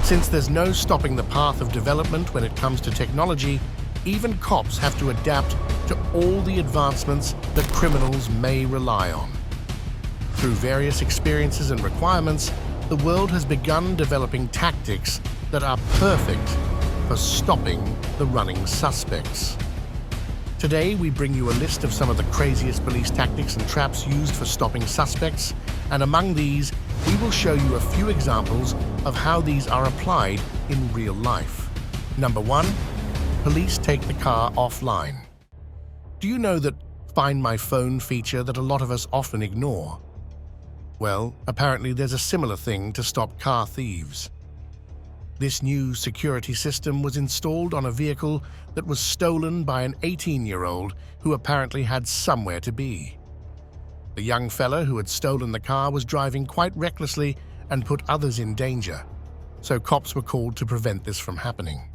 Since there's no stopping the path of development when it comes to technology, even cops have to adapt to all the advancements that criminals may rely on. Through various experiences and requirements, the world has begun developing tactics that are perfect for stopping the running suspects. Today, we bring you a list of some of the craziest police tactics and traps used for stopping suspects, and among these, we will show you a few examples of how these are applied in real life. Number 1. Police take the car offline. Do you know that Find My Phone feature that a lot of us often ignore? Well, apparently there's a similar thing to stop car thieves. This new security system was installed on a vehicle that was stolen by an 18-year-old who apparently had somewhere to be. The young fella who had stolen the car was driving quite recklessly and put others in danger, so cops were called to prevent this from happening.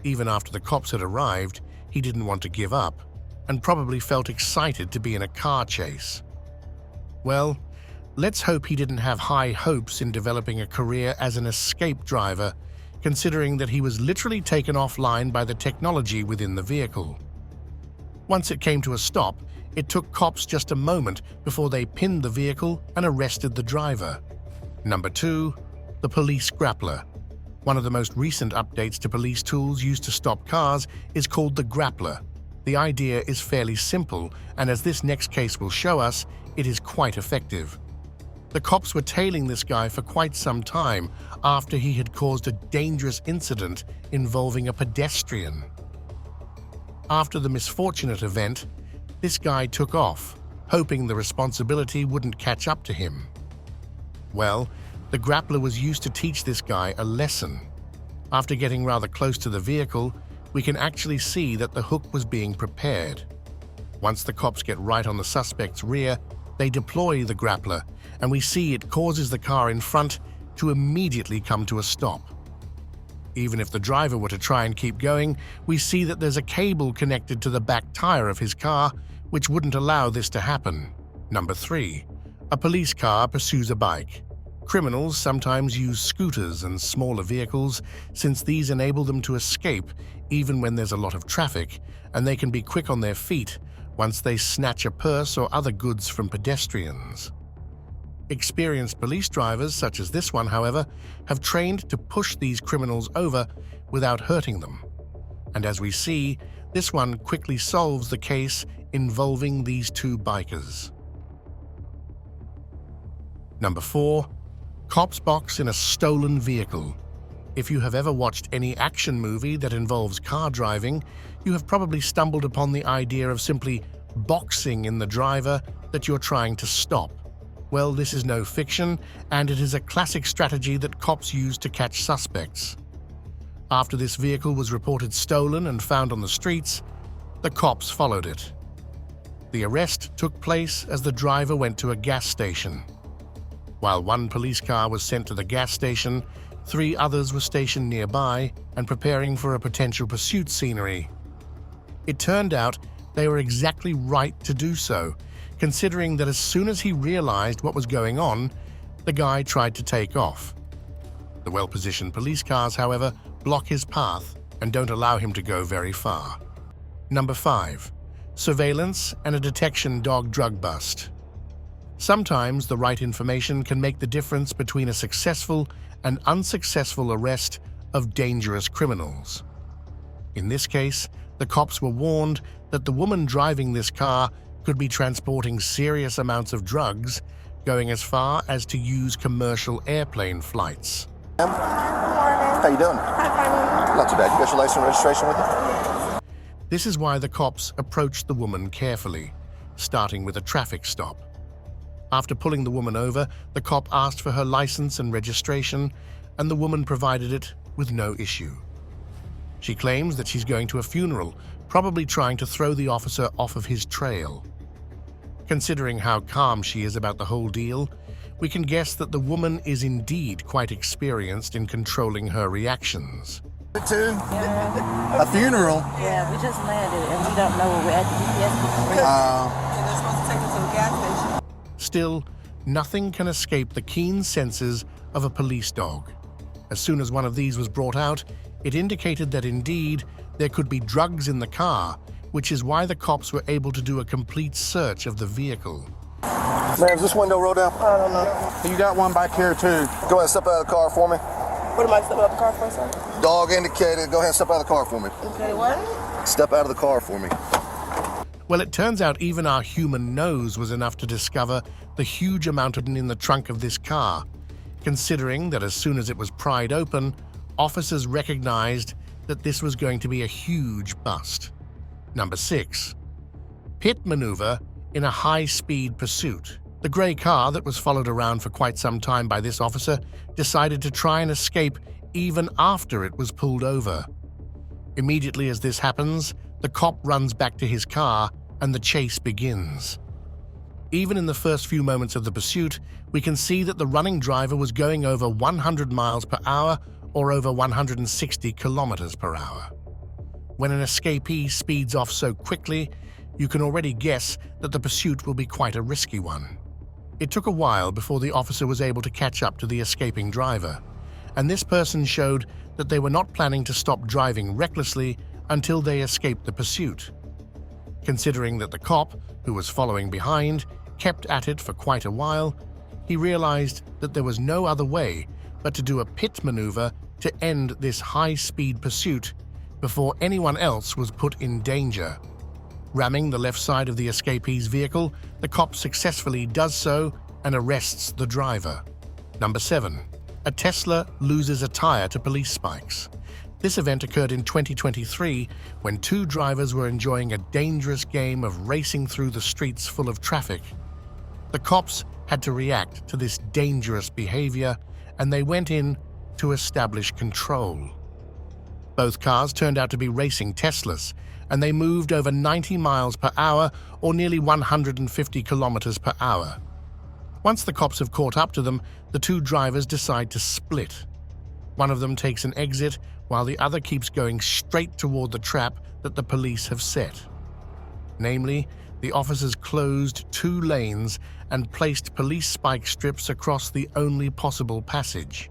Even after the cops had arrived, he didn't want to give up and probably felt excited to be in a car chase. Well, let's hope he didn't have high hopes in developing a career as an escape driver, considering that he was literally taken offline by the technology within the vehicle. Once it came to a stop, it took cops just a moment before they pinned the vehicle and arrested the driver. Number 2. The police grappler. One of the most recent updates to police tools used to stop cars is called the Grappler. The idea is fairly simple, and as this next case will show us, it is quite effective. The cops were tailing this guy for quite some time after he had caused a dangerous incident involving a pedestrian. After the misfortunate event, this guy took off, hoping the responsibility wouldn't catch up to him. Well, the grappler was used to teach this guy a lesson. After getting rather close to the vehicle, we can actually see that the hook was being prepared. Once the cops get right on the suspect's rear, they deploy the grappler, and we see it causes the car in front to immediately come to a stop. Even if the driver were to try and keep going, we see that there's a cable connected to the back tire of his car, which wouldn't allow this to happen. Number 3. A police car pursues a bike. Criminals sometimes use scooters and smaller vehicles since these enable them to escape even when there's a lot of traffic, and they can be quick on their feet once they snatch a purse or other goods from pedestrians. Experienced police drivers, such as this one, however, have trained to push these criminals over without hurting them. And as we see, this one quickly solves the case involving these two bikers. Number 4. Cops box in a stolen vehicle. If you have ever watched any action movie that involves car driving, you have probably stumbled upon the idea of simply boxing in the driver that you're trying to stop. Well, this is no fiction, and it is a classic strategy that cops use to catch suspects. After this vehicle was reported stolen and found on the streets, the cops followed it. The arrest took place as the driver went to a gas station. While one police car was sent to the gas station, 3 others were stationed nearby and preparing for a potential pursuit scenery. It turned out they were exactly right to do so, considering that as soon as he realized what was going on, the guy tried to take off. The well-positioned police cars, however, block his path and don't allow him to go very far. Number 5. Surveillance and a detection dog drug bust. Sometimes the right information can make the difference between a successful and unsuccessful arrest of dangerous criminals. In this case, the cops were warned that the woman driving this car could be transporting serious amounts of drugs, going as far as to use commercial airplane flights. How you doing? Not too bad. You got your license and registration with you? This is why the cops approached the woman carefully, starting with a traffic stop. After pulling the woman over, the cop asked for her license and registration, and the woman provided it with no issue. She claims that she's going to a funeral, probably trying to throw the officer off of his trail. Considering how calm she is about the whole deal, we can guess that the woman is indeed quite experienced in controlling her reactions. Yeah. A funeral? Yeah, we just landed and we don't know where we're at. The GPS and they're supposed to take us to the gas station. Still, nothing can escape the keen senses of a police dog. As soon as one of these was brought out, it indicated that indeed there could be drugs in the car, which is why the cops were able to do a complete search of the vehicle. Ma'am, is this window rolled down? I don't know. You got one back here too. Go ahead and step out of the car for me. What am I stepping out the car for, sir? Dog indicated. Go ahead and step out of the car for me. Okay, what? Step out of the car for me. Well, it turns out even our human nose was enough to discover the huge amount in the trunk of this car, considering that as soon as it was pried open, officers recognized that this was going to be a huge bust. Number 6. Pit maneuver in a high-speed pursuit. The grey car that was followed around for quite some time by this officer decided to try and escape even after it was pulled over. Immediately as this happens, the cop runs back to his car and the chase begins. Even in the first few moments of the pursuit, we can see that the running driver was going over 100 miles per hour or over 160 kilometers per hour. When an escapee speeds off so quickly, you can already guess that the pursuit will be quite a risky one. It took a while before the officer was able to catch up to the escaping driver, and this person showed that they were not planning to stop driving recklessly until they escaped the pursuit. Considering that the cop, who was following behind, kept at it for quite a while, he realized that there was no other way but to do a pit maneuver to end this high-speed pursuit before anyone else was put in danger. Ramming the left side of the escapee's vehicle, the cop successfully does so and arrests the driver. Number 7. A Tesla loses a tire to police spikes. This event occurred in 2023 when 2 drivers were enjoying a dangerous game of racing through the streets full of traffic. The cops had to react to this dangerous behavior, and they went in to establish control. Both cars turned out to be racing Teslas, and they moved over 90 miles per hour or nearly 150 kilometers per hour. Once the cops have caught up to them, the 2 drivers decide to split. One of them takes an exit while the other keeps going straight toward the trap that the police have set. Namely, the officers closed 2 lanes and placed police spike strips across the only possible passage.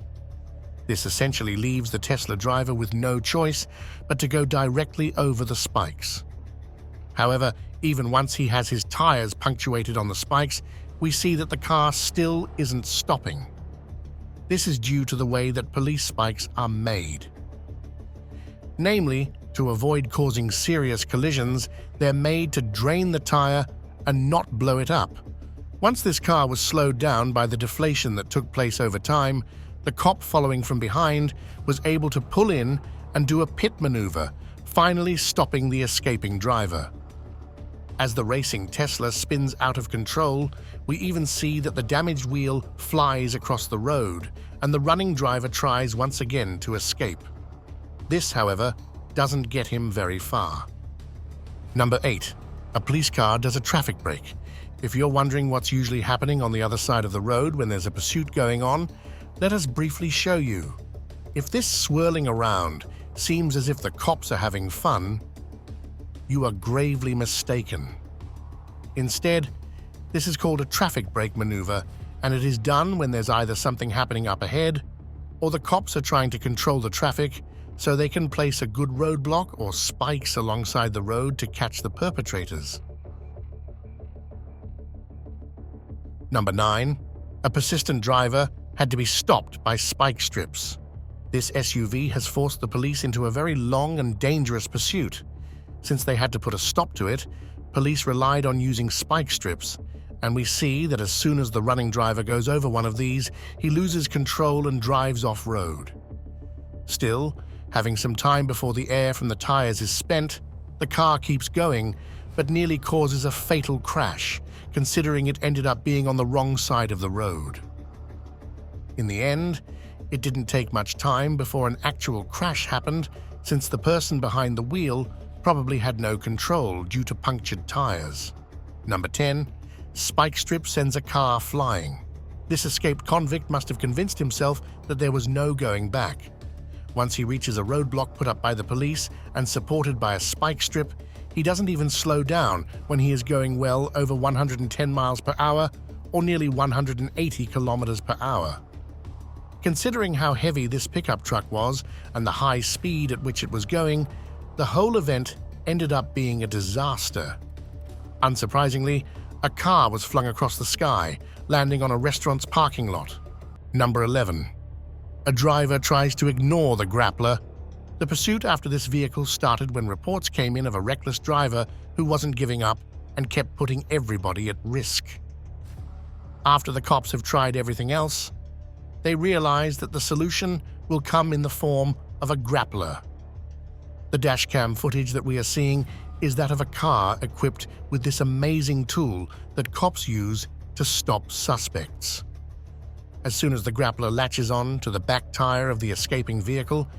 This essentially leaves the Tesla driver with no choice but to go directly over the spikes. However, even once he has his tires punctuated on the spikes, we see that the car still isn't stopping. This is due to the way that police spikes are made. Namely, to avoid causing serious collisions, they're made to drain the tire and not blow it up. Once this car was slowed down by the deflation that took place over time, the cop following from behind was able to pull in and do a pit maneuver, finally stopping the escaping driver. As the racing Tesla spins out of control, we even see that the damaged wheel flies across the road, and the running driver tries once again to escape. This, however, doesn't get him very far. Number 8. A police car does a traffic break. If you're wondering what's usually happening on the other side of the road when there's a pursuit going on, let us briefly show you. If this swirling around seems as if the cops are having fun, you are gravely mistaken. Instead, this is called a traffic brake maneuver, and it is done when there's either something happening up ahead, or the cops are trying to control the traffic so they can place a good roadblock or spikes alongside the road to catch the perpetrators. Number 9. A persistent driver had to be stopped by spike strips. This SUV has forced the police into a very long and dangerous pursuit. Since they had to put a stop to it, police relied on using spike strips, and we see that as soon as the running driver goes over one of these, he loses control and drives off-road. Still, having some time before the air from the tires is spent, the car keeps going, but nearly causes a fatal crash, considering it ended up being on the wrong side of the road. In the end, it didn't take much time before an actual crash happened, since the person behind the wheel probably had no control due to punctured tires. Number 10. Spike strip sends a car flying. This escaped convict must have convinced himself that there was no going back. Once he reaches a roadblock put up by the police and supported by a spike strip, he doesn't even slow down when he is going well over 110 miles per hour or nearly 180 kilometers per hour. Considering how heavy this pickup truck was and the high speed at which it was going, the whole event ended up being a disaster. Unsurprisingly, a car was flung across the sky, landing on a restaurant's parking lot. Number 11. A driver tries to ignore the grappler. The pursuit after this vehicle started when reports came in of a reckless driver who wasn't giving up and kept putting everybody at risk. After the cops have tried everything else, they realize that the solution will come in the form of a grappler. The dashcam footage that we are seeing is that of a car equipped with this amazing tool that cops use to stop suspects. As soon as the grappler latches on to the back tire of the escaping vehicle,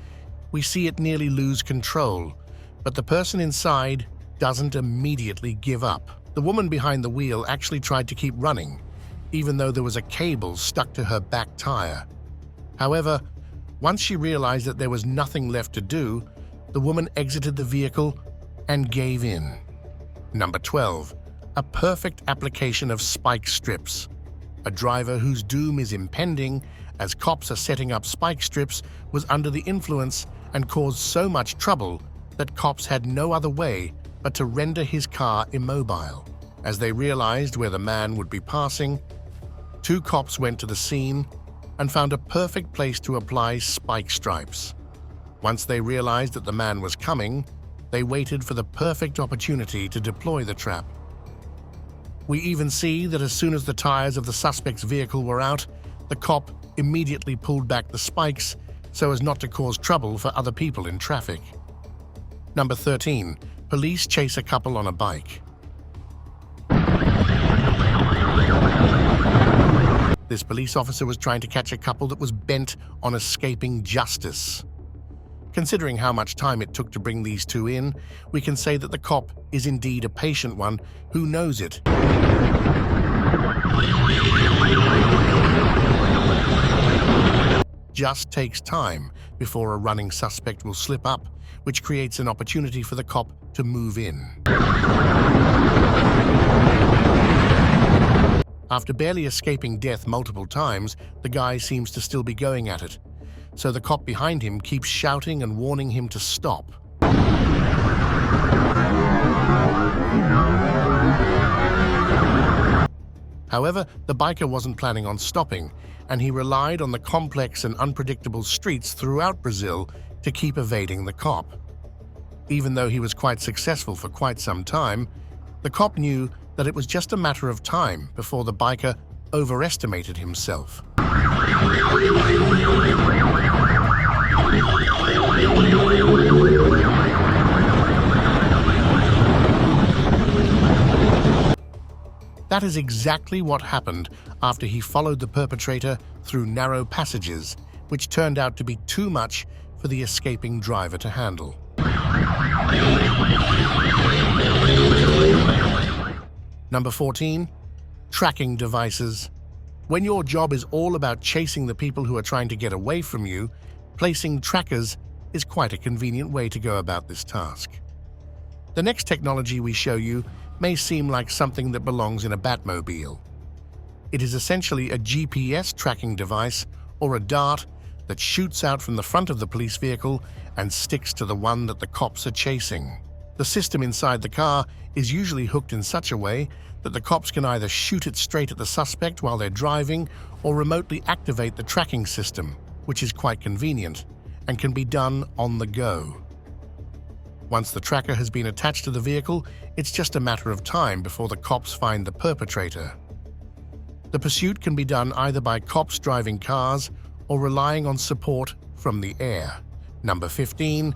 we see it nearly lose control, but the person inside doesn't immediately give up. The woman behind the wheel actually tried to keep running, even though there was a cable stuck to her back tire. However, once she realized that there was nothing left to do, the woman exited the vehicle and gave in. Number 12. A perfect application of spike strips. A driver whose doom is impending as cops are setting up spike strips was under the influence and caused so much trouble that cops had no other way but to render his car immobile. As they realized where the man would be passing, 2 cops went to the scene and found a perfect place to apply spike stripes. Once they realized that the man was coming, they waited for the perfect opportunity to deploy the trap. We even see that as soon as the tires of the suspect's vehicle were out, the cop immediately pulled back the spikes so as not to cause trouble for other people in traffic. Number 13. Police chase a couple on a bike. This police officer was trying to catch a couple that was bent on escaping justice. Considering how much time it took to bring these two in, we can say that the cop is indeed a patient one who knows it. Just takes time before a running suspect will slip up, which creates an opportunity for the cop to move in. After barely escaping death multiple times, the guy seems to still be going at it. So the cop behind him keeps shouting and warning him to stop. However, the biker wasn't planning on stopping, and he relied on the complex and unpredictable streets throughout Brazil to keep evading the cop. Even though he was quite successful for quite some time, the cop knew that it was just a matter of time before the biker overestimated himself. That is exactly what happened after he followed the perpetrator through narrow passages, which turned out to be too much for the escaping driver to handle. Number 14. Tracking devices. When your job is all about chasing the people who are trying to get away from you, placing trackers is quite a convenient way to go about this task. The next technology we show you may seem like something that belongs in a Batmobile. It is essentially a GPS tracking device or a dart that shoots out from the front of the police vehicle and sticks to the one that the cops are chasing. The system inside the car is usually hooked in such a way that the cops can either shoot it straight at the suspect while they're driving or remotely activate the tracking system, which is quite convenient and can be done on the go. Once the tracker has been attached to the vehicle, it's just a matter of time before the cops find the perpetrator. The pursuit can be done either by cops driving cars or relying on support from the air. Number 15.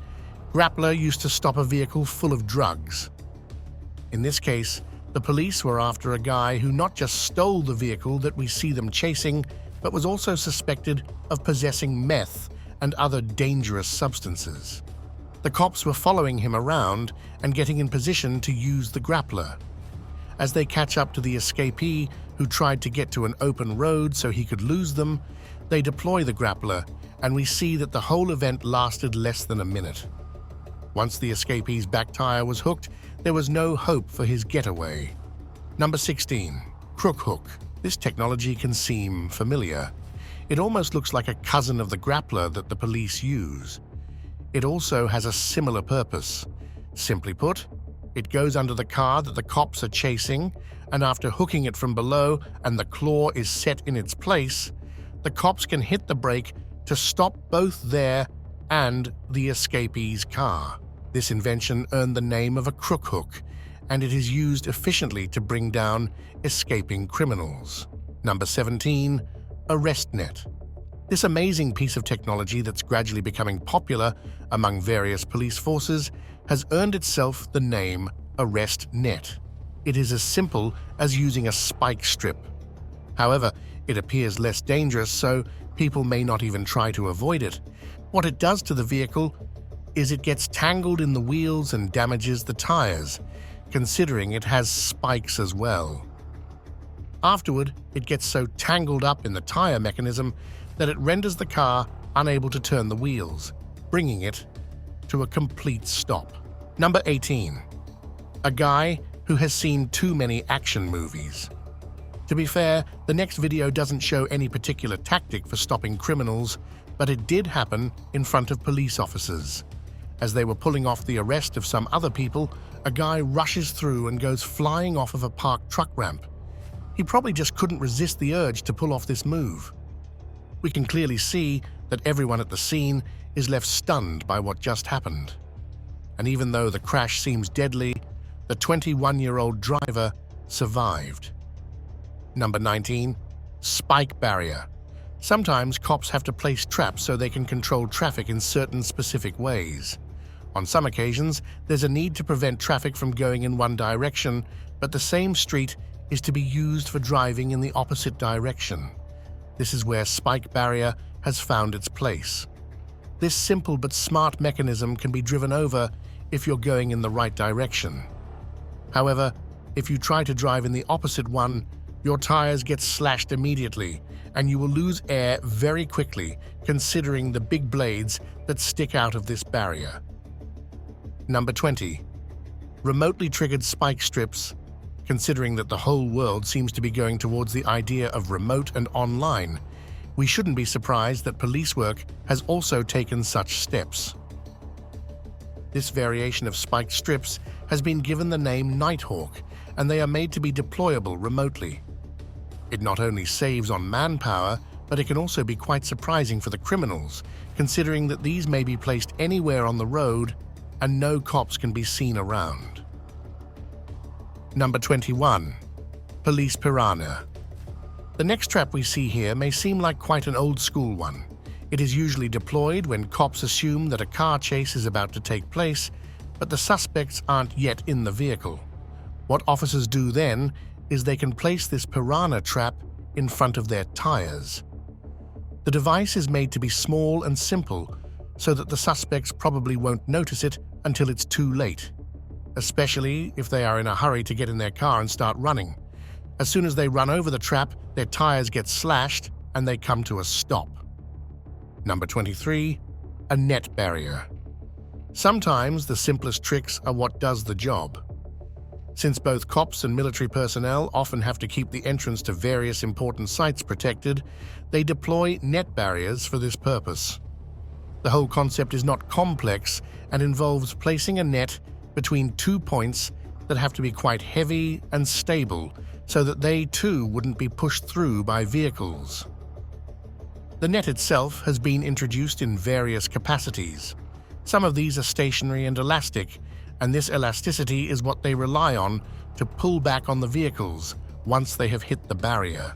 Grappler used to stop a vehicle full of drugs. In this case, the police were after a guy who not just stole the vehicle that we see them chasing, but was also suspected of possessing meth and other dangerous substances. The cops were following him around and getting in position to use the grappler. As they catch up to the escapee who tried to get to an open road so he could lose them, they deploy the grappler, and we see that the whole event lasted less than a minute. Once the escapee's back tire was hooked, there was no hope for his getaway. Number 16. Crook Hook. This technology can seem familiar. It almost looks like a cousin of the Grappler that the police use. It also has a similar purpose. Simply put, it goes under the car that the cops are chasing, and after hooking it from below and the claw is set in its place, the cops can hit the brake to stop both their and the escapee's car. This invention earned the name of a Crook Hook, and it is used efficiently to bring down escaping criminals. Number 17. Arrest net. This amazing piece of technology that's gradually becoming popular among various police forces has earned itself the name arrest net. It is as simple as using a spike strip. However, it appears less dangerous, so people may not even try to avoid it. What it does to the vehicle is it gets tangled in the wheels and damages the tires, considering it has spikes as well. Afterward, it gets so tangled up in the tire mechanism that it renders the car unable to turn the wheels, bringing it to a complete stop. Number 18. A guy who has seen too many action movies. To be fair, the next video doesn't show any particular tactic for stopping criminals, but it did happen in front of police officers. As they were pulling off the arrest of some other people, a guy rushes through and goes flying off of a parked truck ramp. He probably just couldn't resist the urge to pull off this move. We can clearly see that everyone at the scene is left stunned by what just happened. And even though the crash seems deadly, the 21-year-old driver survived. Number 19. Spike barrier. Sometimes cops have to place traps so they can control traffic in certain specific ways. On some occasions, there's a need to prevent traffic from going in one direction, but the same street is to be used for driving in the opposite direction. This is where spike barrier has found its place. This simple but smart mechanism can be driven over if you're going in the right direction. However, if you try to drive in the opposite one, your tires get slashed immediately, and you will lose air very quickly, considering the big blades that stick out of this barrier. Number 20. Remotely triggered spike strips. Considering that the whole world seems to be going towards the idea of remote and online, we shouldn't be surprised that police work has also taken such steps. This variation of spiked strips has been given the name Nighthawk, and they are made to be deployable remotely. It not only saves on manpower, but it can also be quite surprising for the criminals, considering that these may be placed anywhere on the road and no cops can be seen around. Number 21. Police Piranha. The next trap we see here may seem like quite an old-school one. It is usually deployed when cops assume that a car chase is about to take place, but the suspects aren't yet in the vehicle. What officers do then is they can place this piranha trap in front of their tires. The device is made to be small and simple, so that the suspects probably won't notice it until it's too late, especially if they are in a hurry to get in their car and start running. As soon as they run over the trap, their tires get slashed and they come to a stop. Number 23. A net barrier. Sometimes the simplest tricks are what does the job. Since both cops and military personnel often have to keep the entrance to various important sites protected, they deploy net barriers for this purpose. The whole concept is not complex and involves placing a net between 2 points that have to be quite heavy and stable so that they too wouldn't be pushed through by vehicles. The net itself has been introduced in various capacities. Some of these are stationary and elastic, and this elasticity is what they rely on to pull back on the vehicles once they have hit the barrier.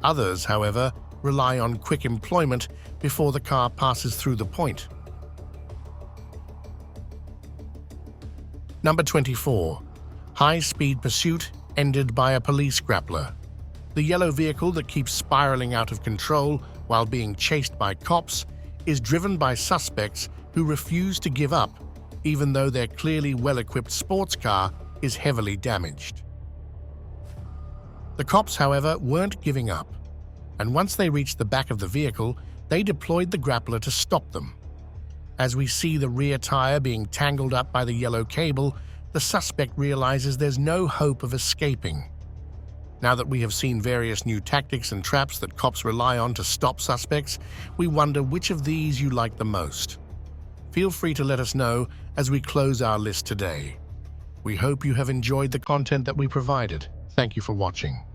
Others, however, rely on quick employment before the car passes through the point. Number 24. High-speed pursuit ended by a police grappler. The yellow vehicle that keeps spiraling out of control while being chased by cops is driven by suspects who refuse to give up, even though their clearly well-equipped sports car is heavily damaged. The cops, however, weren't giving up, and once they reached the back of the vehicle, they deployed the grappler to stop them. As we see the rear tire being tangled up by the yellow cable, the suspect realizes there's no hope of escaping. Now that we have seen various new tactics and traps that cops rely on to stop suspects, we wonder which of these you like the most. Feel free to let us know as we close our list today. We hope you have enjoyed the content that we provided. Thank you for watching.